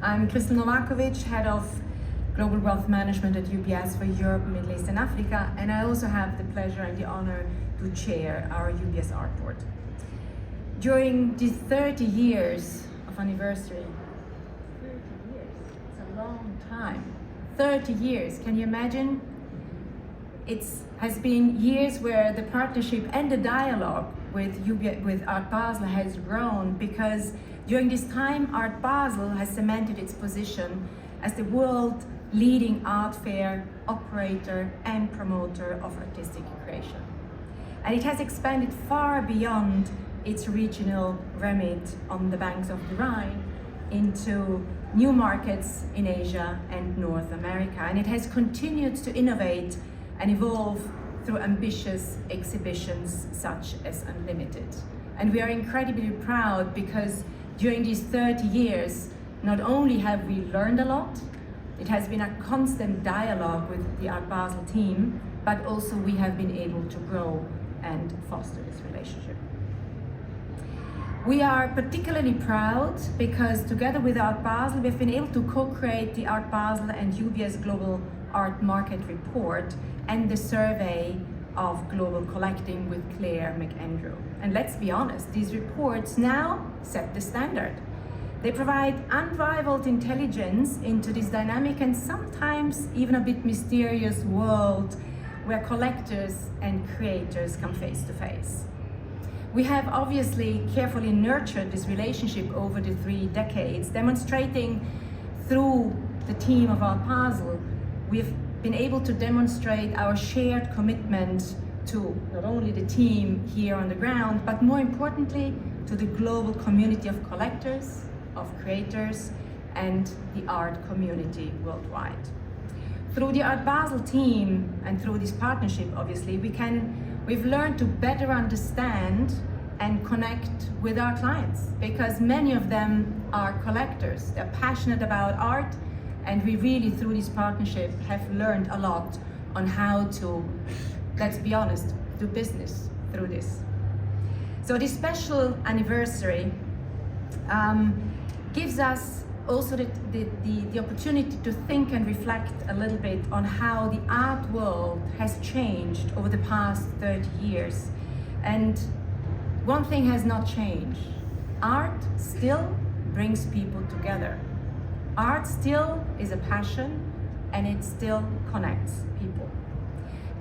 I'm Crystal Novakovic, Head of Global Wealth Management at UBS for Europe, Middle East and Africa, and I also have the pleasure and the honor to chair our UBS Art Board. During these 30 years of anniversary, 30 years, it's a long time, 30 years, can you imagine? It has been years where the partnership and the dialogue with Art Basel has grown, because during this time Art Basel has cemented its position as the world leading art fair operator and promoter of artistic creation. And it has expanded far beyond its regional remit on the banks of the Rhine into new markets in Asia and North America. And it has continued to innovate and evolve through ambitious exhibitions such as Unlimited. And we are incredibly proud because during these 30 years, not only have we learned a lot, it has been a constant dialogue with the Art Basel team, but also we have been able to grow and foster this relationship. We are particularly proud because together with Art Basel, we've been able to co-create the Art Basel and UBS Global Art Market Report and the survey of global collecting with Claire McAndrew. And let's be honest, these reports now set the standard. They provide unrivaled intelligence into this dynamic and sometimes even a bit mysterious world where collectors and creators come face to face. We have obviously carefully nurtured this relationship over the 3 decades, demonstrating through the team of Art Basel, we've been able to demonstrate our shared commitment to not only the team here on the ground, but more importantly, to the global community of collectors, of creators, and the art community worldwide. Through the Art Basel team and through this partnership, obviously, we've learned to better understand and connect with our clients, because many of them are collectors. They're passionate about art, and we really, through this partnership, have learned a lot on how to, let's be honest, do business through this. So this special anniversary gives us also the opportunity to think and reflect a little bit on how the art world has changed over the past 30 years. And one thing has not changed. Art still brings people together. Art still is a passion, and it still connects people.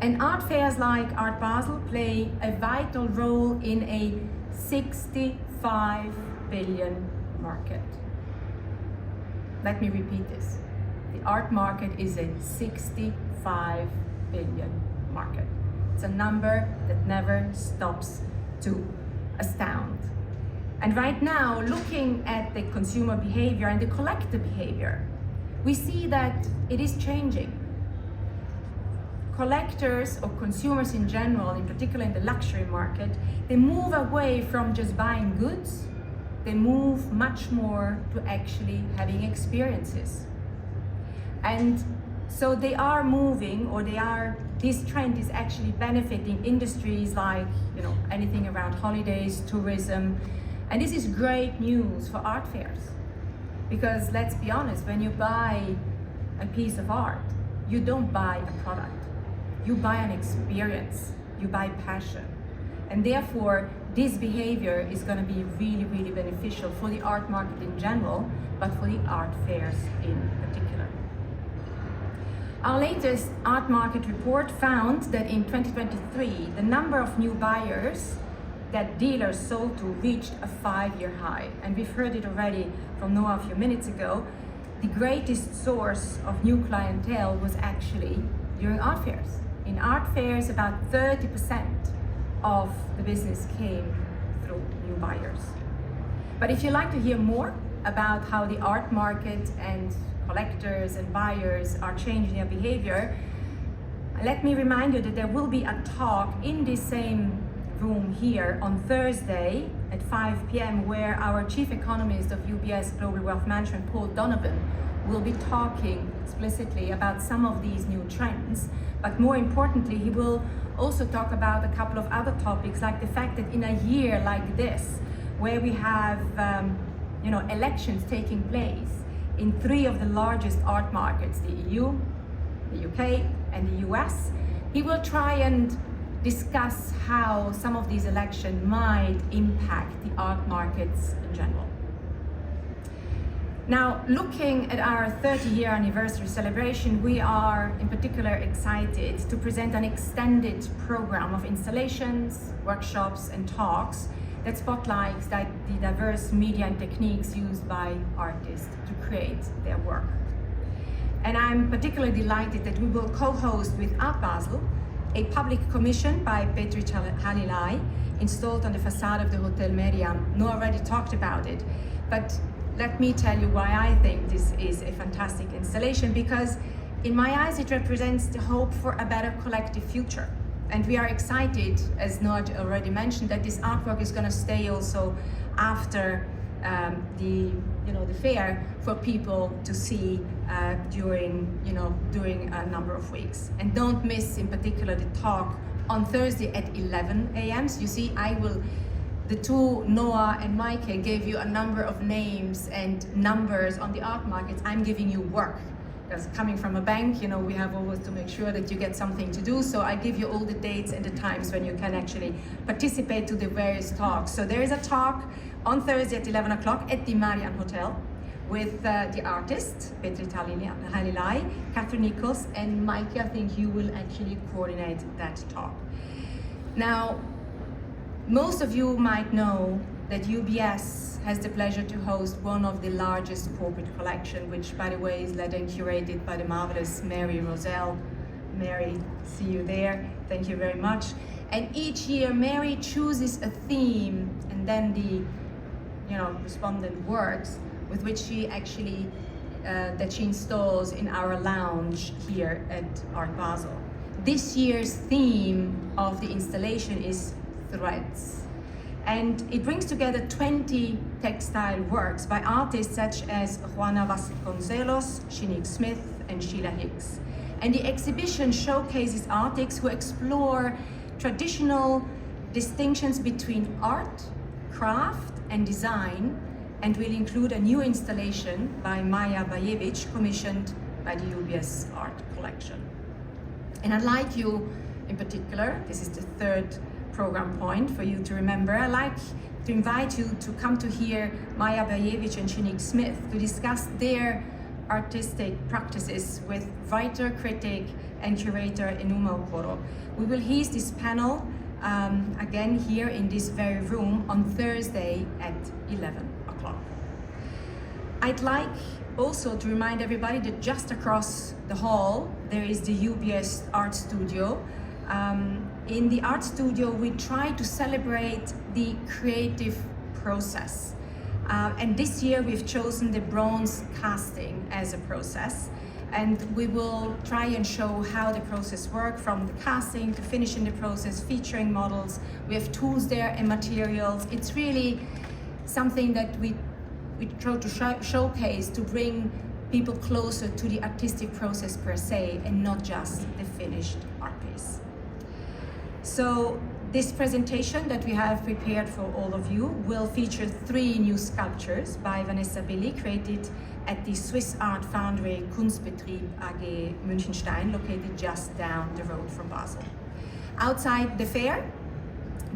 And art fairs like Art Basel play a vital role in a 65 billion market. Let me repeat this. The art market is a 65 billion market. It's a number that never stops to astound. And right now, looking at the consumer behavior and the collector behavior, we see that it is changing. Collectors or consumers in general, in particular in the luxury market, they move away from just buying goods. They move much more to actually having experiences. And so they are moving, or this trend is actually benefiting industries like, anything around holidays, tourism. And this is great news for art fairs. Because let's be honest, when you buy a piece of art, you don't buy a product. You buy an experience, you buy passion. And therefore, this behavior is going to be really, really beneficial for the art market in general, but for the art fairs in particular. Our latest art market report found that in 2023, the number of new buyers that dealers sold to reached a 5-year high. And we've heard it already from Noah a few minutes ago. The greatest source of new clientele was actually during art fairs. In art fairs, about 30% of the business came through new buyers. But if you'd like to hear more about how the art market and collectors and buyers are changing their behavior, let me remind you that there will be a talk in this same room here on Thursday at 5 p.m. where our Chief Economist of UBS Global Wealth Management, Paul Donovan, will be talking explicitly about some of these new trends. But more importantly, he will also talk about a couple of other topics, like the fact that in a year like this, where we have elections taking place, in 3 of the largest art markets, the EU, the UK, and the US. He will try and discuss how some of these elections might impact the art markets in general. Now, looking at our 30-year anniversary celebration, we are in particular excited to present an extended program of installations, workshops, and talks that spotlights the diverse media and techniques used by artists to create their work. And I'm particularly delighted that we will co-host with Art Basel a public commission by Petri Halilai installed on the facade of the Hotel Meriam. Noah already talked about it, but let me tell you why I think this is a fantastic installation, because in my eyes it represents the hope for a better collective future. And we are excited, as Noah already mentioned, that this artwork is going to stay also after the fair for people to see during a number of weeks. And don't miss in particular the talk on Thursday at 11 a.m. So you see, the two, Noah and Maike, gave you a number of names and numbers on the art markets. I'm giving you work. Because coming from a bank, we have always to make sure that you get something to do. So I give you all the dates and the times when you can actually participate to the various talks. So there is a talk on Thursday at 11 o'clock at the Marian Hotel with the artists, Petri Halilai, Catherine Nichols, and Maike. I think you will actually coordinate that talk. Now, most of you might know that UBS has the pleasure to host one of the largest corporate collection, which by the way is led and curated by the marvelous Mary Roselle. Mary, see you there, thank you very much. And each year Mary chooses a theme and then the respondent works with which she actually, that she installs in our lounge here at Art Basel. This year's theme of the installation is threads. And it brings together 20 textile works by artists such as Juana Vasconcelos, Shanique Smith, and Sheila Hicks. And the exhibition showcases artists who explore traditional distinctions between art, craft, and design, and will include a new installation by Maja Bajevic, commissioned by the UBS Art Collection. And I'd like you, in particular, this is the third program point for you to remember, I'd like to invite you to come to hear Maja Bajevic and Shanique Smith to discuss their artistic practices with writer, critic, and curator Enuma Okoro. We will host this panel again here in this very room on Thursday at 11 o'clock. I'd like also to remind everybody that just across the hall there is the UBS Art Studio. In the art studio, we try to celebrate the creative process. And this year we've chosen the bronze casting as a process. And we will try and show how the process works, from the casting to finishing the process, featuring models. We have tools there and materials. It's really something that we try to showcase to bring people closer to the artistic process per se, and not just the finished art piece. So this presentation that we have prepared for all of you will feature 3 new sculptures by Vanessa Billy, created at the Swiss Art Foundry Kunstbetrieb AG Münchenstein, located just down the road from Basel. Outside the fair,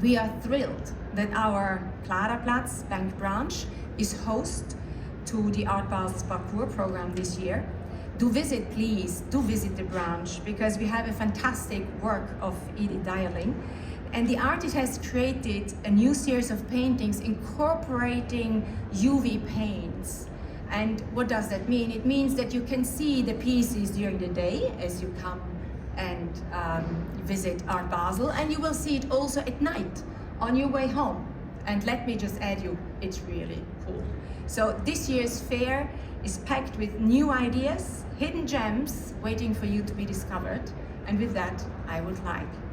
we are thrilled that our Klaraplatz bank branch is host to the Art Basel's Parcours program this year. Please do visit the branch, because we have a fantastic work of Edith Dierling. And the artist has created a new series of paintings incorporating UV paints. And what does that mean? It means that you can see the pieces during the day as you come and visit Art Basel, and you will see it also at night on your way home. And let me just add you, it's really cool. So this year's fair is packed with new ideas, hidden gems waiting for you to be discovered. And with that, I would like